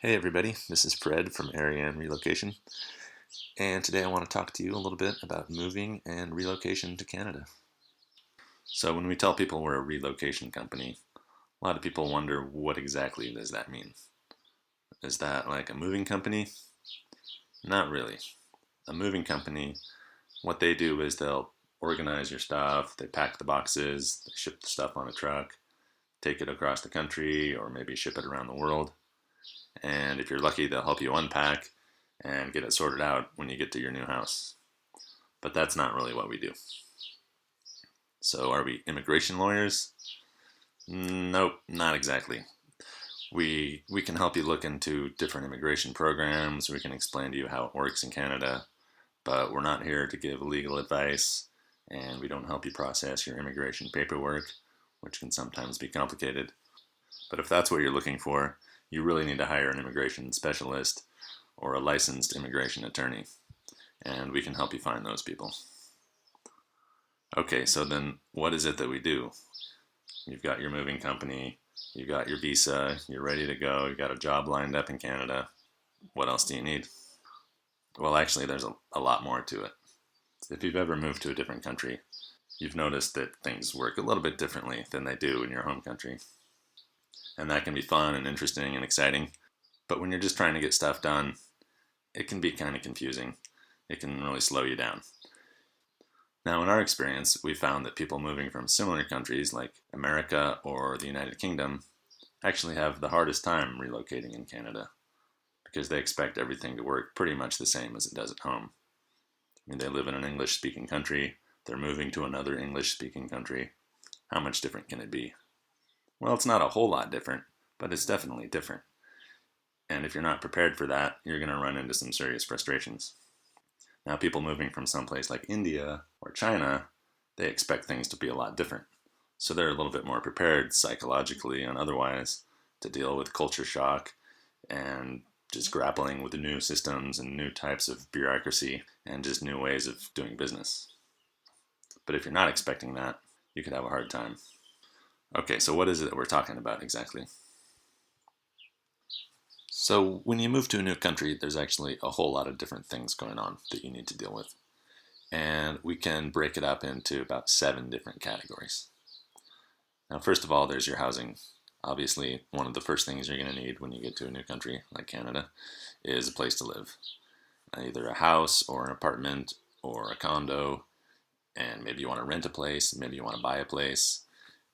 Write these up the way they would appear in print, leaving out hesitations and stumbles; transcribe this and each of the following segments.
Hey everybody, this is Fred from ARIANNE Relocation, and today I want to talk to you a little bit about moving and relocation to Canada. So when we tell people we're a relocation company, a lot of people wonder what exactly does that mean? Is that like a moving company? Not really. A moving company, what they do is they'll organize your stuff, they pack the boxes, they ship the stuff on a truck, take it across the country, or maybe ship it around the world. And if you're lucky, they'll help you unpack and get it sorted out when you get to your new house. But that's not really what we do. So, are we immigration lawyers? Nope, not exactly. We can help you look into different immigration programs. We can explain to you how it works in Canada, but we're not here to give legal advice, and we don't help you process your immigration paperwork, which can sometimes be complicated. But if that's what you're looking for, you really need to hire an immigration specialist or a licensed immigration attorney, and we can help you find those people. Okay, so then what is it that we do? You've got your moving company, you've got your visa, you're ready to go, you've got a job lined up in Canada. What else do you need? Well, actually, there's a lot more to it. If you've ever moved to a different country, you've noticed that things work a little bit differently than they do in your home country. And that can be fun and interesting and exciting. But when you're just trying to get stuff done, it can be kind of confusing. It can really slow you down. Now, in our experience, we found that people moving from similar countries like America or the United Kingdom actually have the hardest time relocating in Canada because they expect everything to work pretty much the same as it does at home. I mean, they live in an English speaking country, they're moving to another English speaking country. How much different can it be? Well, it's not a whole lot different, but it's definitely different. And if you're not prepared for that, you're going to run into some serious frustrations. Now, people moving from someplace like India or China, they expect things to be a lot different. So they're a little bit more prepared psychologically and otherwise to deal with culture shock and just grappling with the new systems and new types of bureaucracy and just new ways of doing business. But if you're not expecting that, you could have a hard time. Okay, so what is it that we're talking about exactly? So when you move to a new country, there's actually a whole lot of different things going on that you need to deal with. And we can break it up into about 7 different categories. Now, first of all, there's your housing. Obviously, one of the first things you're going to need when you get to a new country like Canada is a place to live. Either a house or an apartment or a condo, and maybe you want to rent a place, maybe you want to buy a place,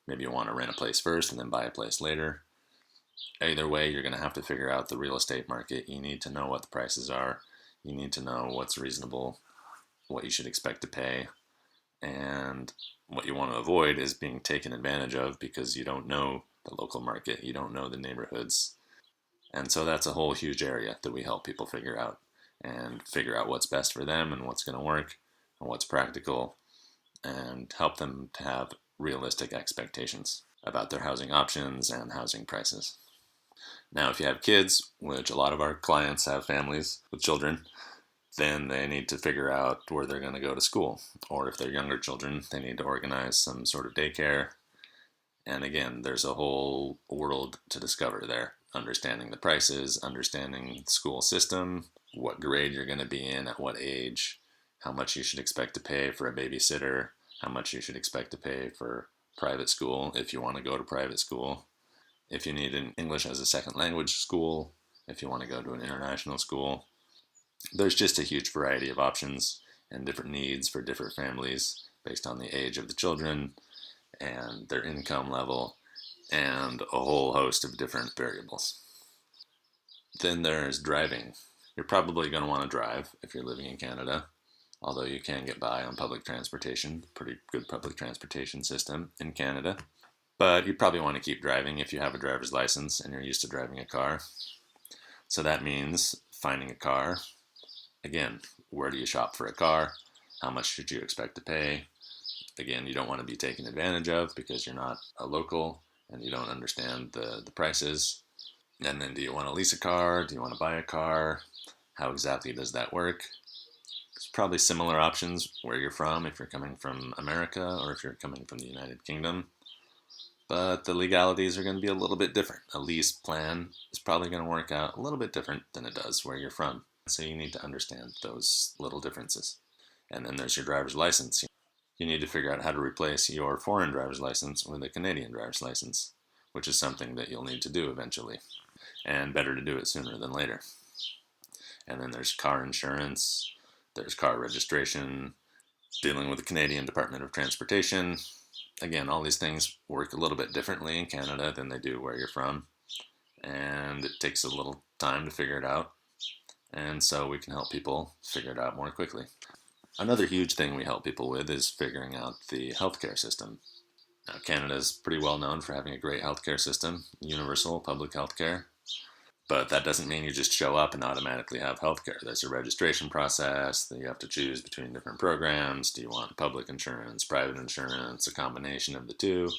maybe you want to rent a place first and then buy a place later. Either way, you're going to have to figure out the real estate market. You need to know what the prices are. You need to know what's reasonable, what you should expect to pay. And what you want to avoid is being taken advantage of because you don't know the local market, you don't know the neighborhoods. And so that's a whole huge area that we help people figure out and figure out what's best for them and what's going to work and what's practical and help them to have realistic expectations about their housing options and housing prices. Now, if you have kids, which a lot of our clients have families with children, then they need to figure out where they're going to go to school. Or if they're younger children, they need to organize some sort of daycare. And again, there's a whole world to discover there. Understanding the prices, understanding the school system, what grade you're going to be in at what age, how much you should expect to pay for a babysitter, how much you should expect to pay for private school if you want to go to private school, if you need an English as a second language school, if you want to go to an international school. There's just a huge variety of options and different needs for different families based on the age of the children and their income level and a whole host of different variables. Then there's driving. You're probably going to want to drive if you're living in Canada, although you can get by on public transportation, pretty good public transportation system in Canada. But you probably want to keep driving if you have a driver's license and you're used to driving a car. So that means finding a car. Again, where do you shop for a car? How much should you expect to pay? Again, you don't want to be taken advantage of because you're not a local and you don't understand the prices. And then do you want to lease a car? Do you want to buy a car? How exactly does that work? There's probably similar options where you're from if you're coming from America or if you're coming from the United Kingdom. but the legalities are going to be a little bit different. A lease plan is probably going to work out a little bit different than it does where you're from. So you need to understand those little differences. And then there's your driver's license. You need to figure out how to replace your foreign driver's license with a Canadian driver's license, which is something that you'll need to do eventually. And better to do it sooner than later. And then there's car insurance, there's car registration, dealing with the Canadian Department of Transportation. Again, all these things work a little bit differently in Canada than they do where you're from. And it takes a little time to figure it out. And so we can help people figure it out more quickly. Another huge thing we help people with is figuring out the healthcare system. Now, Canada is pretty well known for having a great healthcare system, universal public healthcare. But that doesn't mean you just show up and automatically have healthcare. There's a registration process that you have to choose between different programs. Do you want public insurance, private insurance, a combination of the two?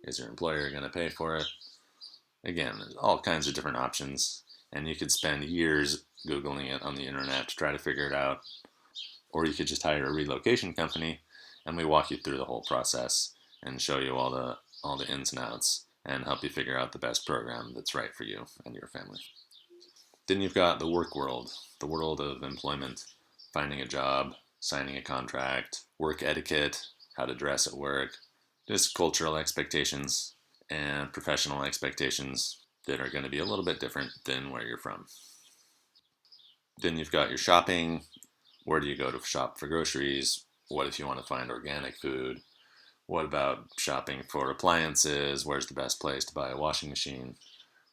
Is your employer going to pay for it? Again, there's all kinds of different options, and you could spend years Googling it on the internet to try to figure it out. Or you could just hire a relocation company, and we walk you through the whole process and show you all the ins and outs and help you figure out the best program that's right for you and your family. Then you've got the work world, the world of employment, finding a job, signing a contract, work etiquette, how to dress at work, just cultural expectations and professional expectations that are going to be a little bit different than where you're from. Then you've got your shopping. Where do you go to shop for groceries? What if you want to find organic food? What about shopping for appliances? Where's the best place to buy a washing machine?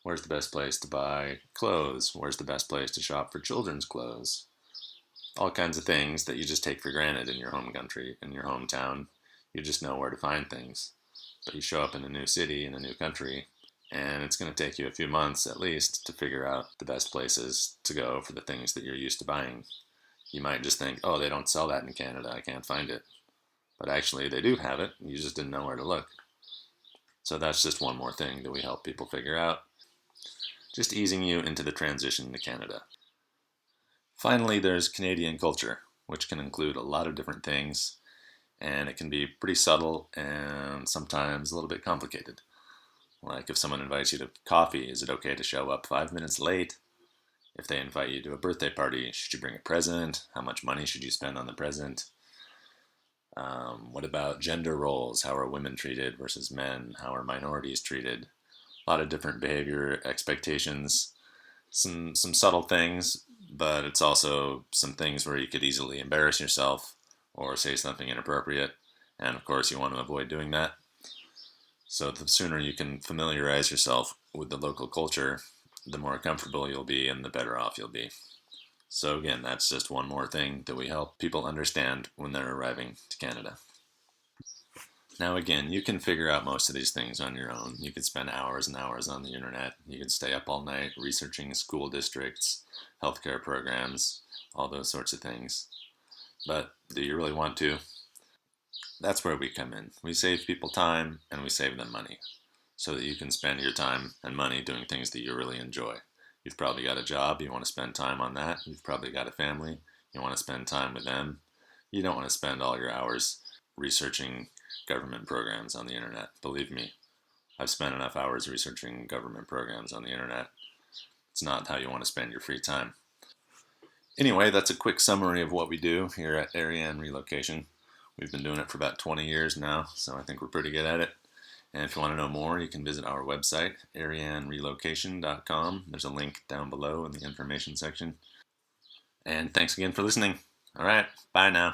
Where's the best place to buy clothes? Where's the best place to shop for children's clothes? All kinds of things that you just take for granted in your home country, in your hometown. You just know where to find things. But you show up in a new city, in a new country, and it's going to take you a few months at least to figure out the best places to go for the things that you're used to buying. You might just think, oh, they don't sell that in Canada, I can't find it. But actually, they do have it, you just didn't know where to look. So that's just one more thing that we help people figure out. Just easing you into the transition to Canada. Finally, there's Canadian culture, which can include a lot of different things, and it can be pretty subtle and sometimes a little bit complicated. Like if someone invites you to coffee, is it okay to show up 5 minutes late? If they invite you to a birthday party, should you bring a present? How much money should you spend on the present? What about gender roles? How are women treated versus men? How are minorities treated? A lot of different behavior expectations, some subtle things, but it's also some things where you could easily embarrass yourself or say something inappropriate, and of course you want to avoid doing that. So the sooner you can familiarize yourself with the local culture, the more comfortable you'll be and the better off you'll be. So again, that's just one more thing that we help people understand when they're arriving to Canada. Now again, you can figure out most of these things on your own. You could spend hours and hours on the internet. You could stay up all night researching school districts, healthcare programs, all those sorts of things. But do you really want to? That's where we come in. We save people time and we save them money so that you can spend your time and money doing things that you really enjoy. You've probably got a job, you want to spend time on that. You've probably got a family, you want to spend time with them. You don't want to spend all your hours researching government programs on the internet. Believe me, I've spent enough hours researching government programs on the internet. It's not how you want to spend your free time. Anyway, that's a quick summary of what we do here at ARIANNE Relocation. We've been doing it for about 20 years now, so I think we're pretty good at it. And if you want to know more, you can visit our website, ARIANNERelocation.com. There's a link down below in the information section. And thanks again for listening. All right, bye now.